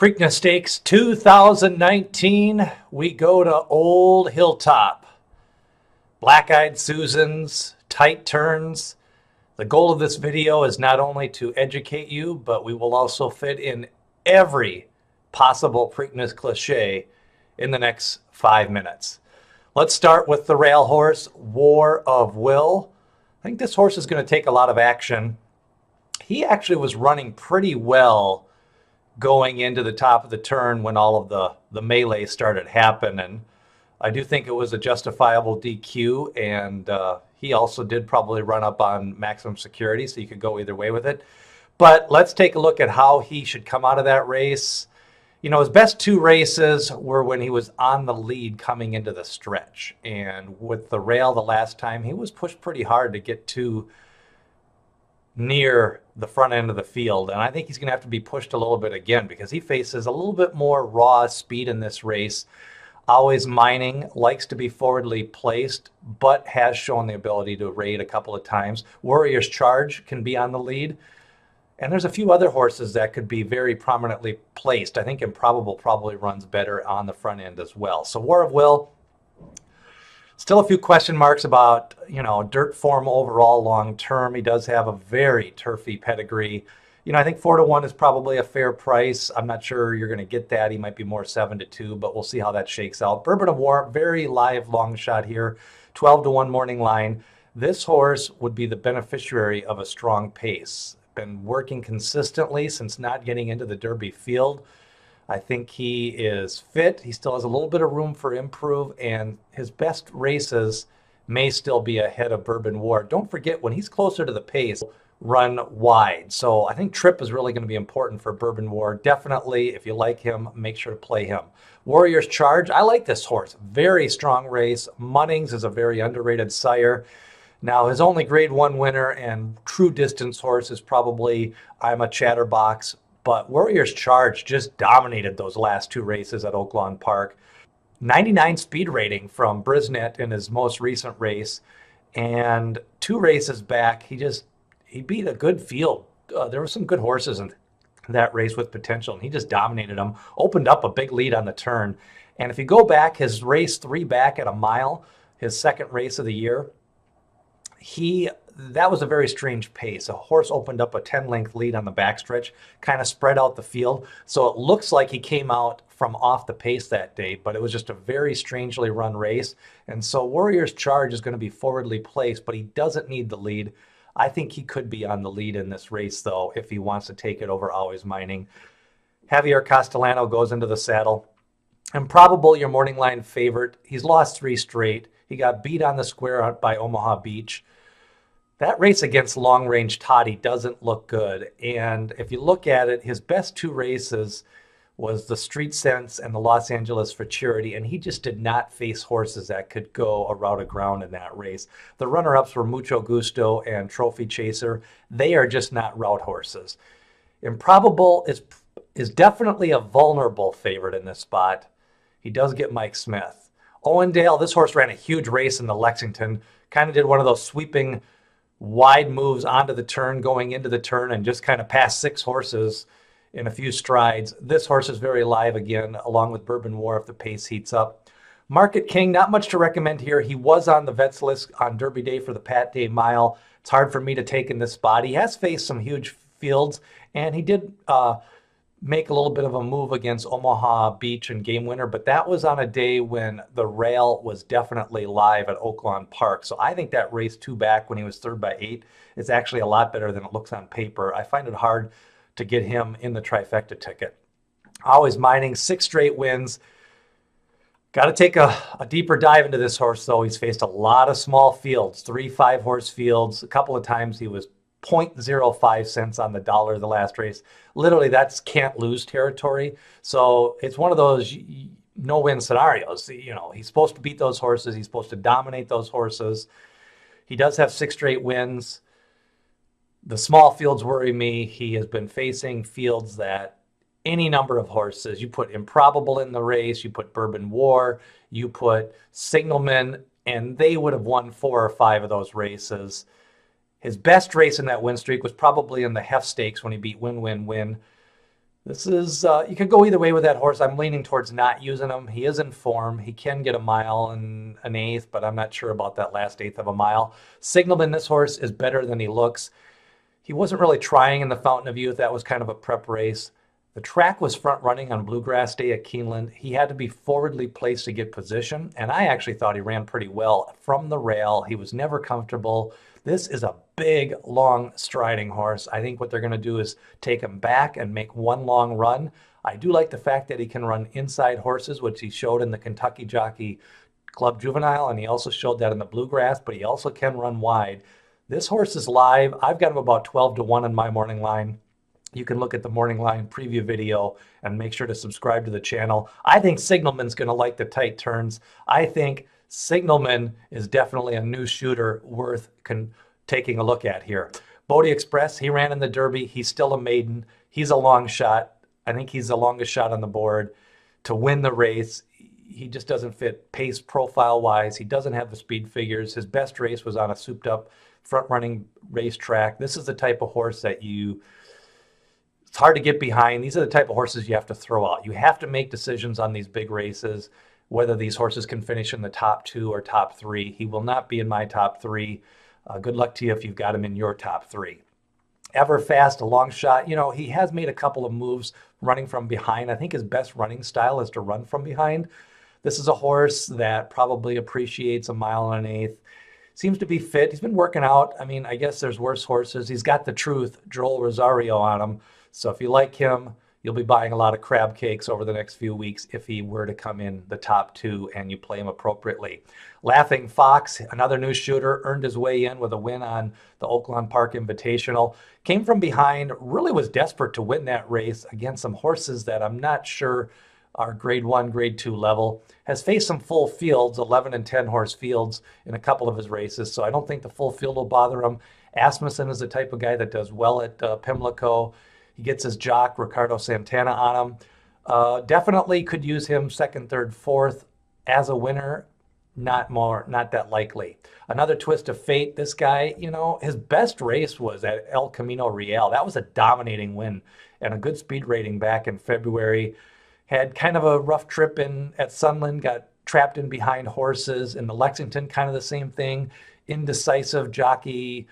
Preakness Stakes 2019, we go to Old Hilltop. Black-eyed Susans, tight turns. The goal of this video is not only to educate you, but we will also fit in every possible Preakness cliche in the next 5 minutes. Let's start with the rail horse, War of Will. I think this horse is going to take a lot of action. He actually was running pretty well going into the top of the turn when all of the melee started happening. I do think it was a justifiable DQ, and he also did probably run up on maximum security, so you could go either way with it. But let's take a look at how he should come out of that race. You know, his best two races were when he was on the lead coming into the stretch. And with the rail the last time, he was pushed pretty hard to get to near the front end of the field. And I think he's going to have to be pushed a little bit again because he faces a little bit more raw speed in this race. Always Mining, likes to be forwardly placed, but has shown the ability to raid a couple of times. Warrior's Charge can be on the lead. And there's a few other horses that could be very prominently placed. I think Improbable probably runs better on the front end as well. So War of Will, still a few question marks about, you know, dirt form overall long term. He does have a very turfy pedigree. You know, I think 4-1 is probably a fair price. I'm not sure you're going to get that. He might be more 7-2, but we'll see how that shakes out. Bourbon War, very live long shot here. 12-1 morning line. This horse would be the beneficiary of a strong pace. Been working consistently since not getting into the Derby field. I think he is fit. He still has a little bit of room for improve, and his best races may still be ahead of Bourbon War. Don't forget, when he's closer to the pace, run wide. So I think trip is really going to be important for Bourbon War. Definitely, if you like him, make sure to play him. Warrior's Charge, I like this horse. Very strong race. Munnings is a very underrated sire. Now, his only Grade 1 winner and true distance horse is probably I'm a Chatterbox, but Warrior's Charge just dominated those last two races at Oaklawn Park. 99 speed rating from Brisnet in his most recent race, and two races back, he beat a good field. There were some good horses in that race with potential, and he just dominated them, opened up a big lead on the turn. And if you go back, his race 3 back at a mile, his second race of the year, that was a very strange pace. A horse opened up a 10-length lead on the backstretch, kind of spread out the field. So it looks like he came out from off the pace that day, but it was just a very strangely run race. And so Warrior's Charge is going to be forwardly placed, but he doesn't need the lead. I think he could be on the lead in this race, though, if he wants to take it over Always Mining. Javier Castellano goes into the saddle. Improbable, your morning line favorite. He's lost 3 straight. He got beat on the square out by Omaha Beach. That race against Long Range Toddy doesn't look good. And if you look at it, his best 2 races was the Street Sense and the Los Angeles Futurity, and he just did not face horses that could go a route of ground in that race. The runner-ups were Mucho Gusto and Trophy Chaser. They are just not route horses. Improbable is definitely a vulnerable favorite in this spot. He does get Mike Smith. Owendale, this horse ran a huge race in the Lexington, kind of did one of those sweeping wide moves onto the turn, going into the turn, and just kind of passed 6 horses in a few strides. This horse is very live again, along with Bourbon War if the pace heats up. Market King, not much to recommend here. He was on the vets list on Derby Day for the Pat Day Mile. It's hard for me to take in this spot. He has faced some huge fields, and he did make a little bit of a move against Omaha Beach and Game Winner, but that was on a day when the rail was definitely live at Oaklawn Park. So I think that race 2 back when he was 3rd by 8 is actually a lot better than it looks on paper. I find it hard to get him in the trifecta ticket. Always Mining, 6 straight wins. Got to take a deeper dive into this horse, though. He's faced a lot of small fields, 3 5-horse fields. A couple of times he was 0.05 cents on the dollar the last race. Literally, that's can't lose territory. So it's one of those no-win scenarios. You know, he's supposed to beat those horses. He's supposed to dominate those horses. He does have 6 straight wins. The small fields worry me. He has been facing fields that any number of horses, you put Improbable in the race, you put Bourbon War, you put Signalman, and they would have won 4 or 5 of those races. His best race in that win streak was probably in the Hef Stakes when he beat Win Win Win. This is, you could go either way with that horse. I'm leaning towards not using him. He is in form. He can get a mile and an eighth, but I'm not sure about that last eighth of a mile. Signalman, this horse is better than he looks. He wasn't really trying in the Fountain of Youth. That was kind of a prep race. The track was front running on Bluegrass Day at Keeneland. He had to be forwardly placed to get position, and I actually thought he ran pretty well from the rail. He was never comfortable. This is a big, long striding horse. I think what they're going to do is take him back and make one long run. I do like the fact that he can run inside horses, which he showed in the Kentucky Jockey Club Juvenile, and he also showed that in the Bluegrass, but he also can run wide. This horse is live. I've got him about 12-1 in my morning line. You can look at the morning line preview video and make sure to subscribe to the channel. I think Signalman's going to like the tight turns. I think Signalman is definitely a new shooter worth taking a look at here. Bodie Express, he ran in the Derby. He's still a maiden. He's a long shot. I think he's the longest shot on the board to win the race. He just doesn't fit pace profile-wise. He doesn't have the speed figures. His best race was on a souped-up front-running racetrack. This is the type of horse that it's hard to get behind. These are the type of horses you have to throw out. You have to make decisions on these big races, whether these horses can finish in the top 2 or top 3. He will not be in my top 3. Good luck to you if you've got him in your top 3. Everfast, a long shot. You know, he has made a couple of moves running from behind. I think his best running style is to run from behind. This is a horse that probably appreciates a mile and an eighth. Seems to be fit. He's been working out. I mean, I guess there's worse horses. He's got the truth, Joel Rosario, on him. So if you like him, you'll be buying a lot of crab cakes over the next few weeks if he were to come in the top 2 and you play him appropriately. Laughing Fox, another new shooter, earned his way in with a win on the Oaklawn Park Invitational. Came from behind, really was desperate to win that race against some horses that I'm not sure are grade 1, grade 2 level. Has faced some full fields, 11 and 10 horse fields in a couple of his races, so I don't think the full field will bother him. Asmussen is the type of guy that does well at Pimlico. He gets his jock, Ricardo Santana, on him. Definitely could use him second, third, fourth as a winner. Not that likely. Another twist of fate. This guy, you know, his best race was at El Camino Real. That was a dominating win and a good speed rating back in February. Had kind of a rough trip at Sunland, got trapped in behind horses. In the Lexington, kind of the same thing. Indecisive jockey.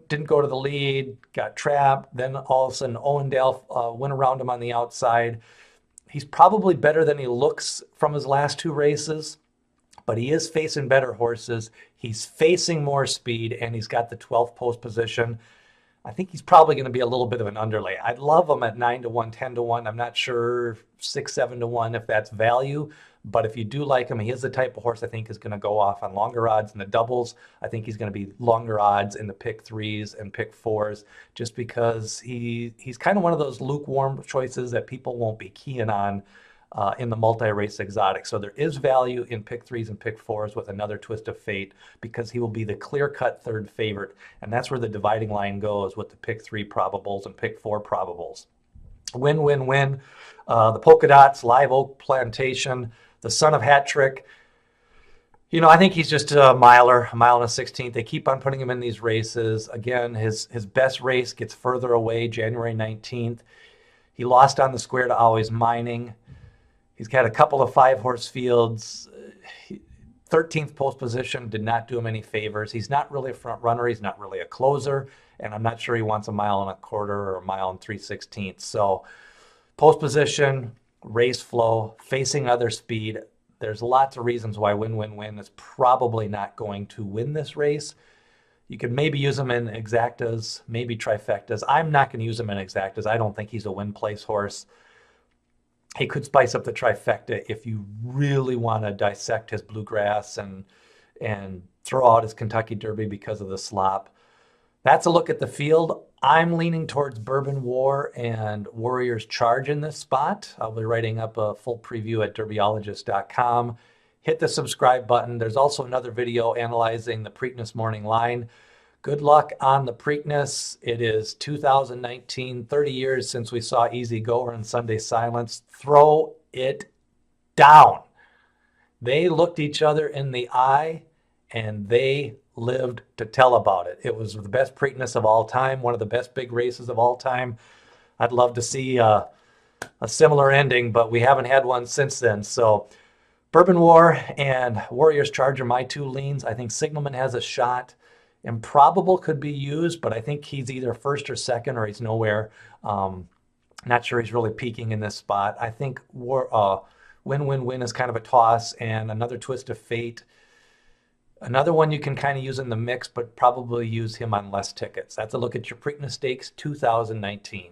Didn't go to the lead, got trapped. Then all of a sudden, Owendale went around him on the outside. He's probably better than he looks from his last 2 races, but he is facing better horses. He's facing more speed, and he's got the 12th post position. I think he's probably going to be a little bit of an underlay. I'd love him at 9-1, 10-1. I'm not sure 6, 7-1 if that's value. But if you do like him, he is the type of horse I think is going to go off on longer odds in the doubles. I think he's going to be longer odds in the pick 3s and pick 4s just because he's kind of one of those lukewarm choices that people won't be keying on in the multi-race exotic. So there is value in pick 3s and pick 4s with another twist of fate because he will be the clear-cut third favorite. And that's where the dividing line goes with the pick 3 probables and pick 4 probables. Win, win, win. The Polka Dots, Live Oak Plantation, the Son of Hat Trick. You know, I think he's just a mile and a 16th. They keep on putting him in these races. Again, his best race gets further away, January 19th. He lost on the square to Always Mining. He's got a couple of 5-horse fields. 13th post position did not do him any favors. He's not really a front runner. He's not really a closer. And I'm not sure he wants a mile and a quarter or a mile and 3/16. So post position, race flow, facing other speed. There's lots of reasons why Win, Win, Win is probably not going to win this race. You could maybe use him in exactas, maybe trifectas. I'm not going to use him in exactas. I don't think he's a win-place horse. He could spice up the trifecta if you really want to dissect his bluegrass and throw out his Kentucky Derby because of the slop. That's a look at the field. I'm leaning towards Bourbon War and Warriors Charge in this spot. I'll be writing up a full preview at Derbyologist.com. Hit the subscribe button. There's also another video analyzing the Preakness morning line. Good luck on the Preakness. It is 2019, 30 years since we saw Easy Goer and Sunday Silence. Throw it down. They looked each other in the eye and they lived to tell about it. It was the best Preakness of all time, one of the best big races of all time. I'd love to see a similar ending, but we haven't had one since then. So Bourbon War and Warriors Charge are my two leans. I think Signalman has a shot. Improbable could be used, but I think he's either first or second, or he's nowhere. Not sure he's really peaking in this spot. I think Win-Win-Win is kind of a toss, and Another Twist of Fate. Another one you can kind of use in the mix, but probably use him on less tickets. That's a look at your Preakness Stakes 2019.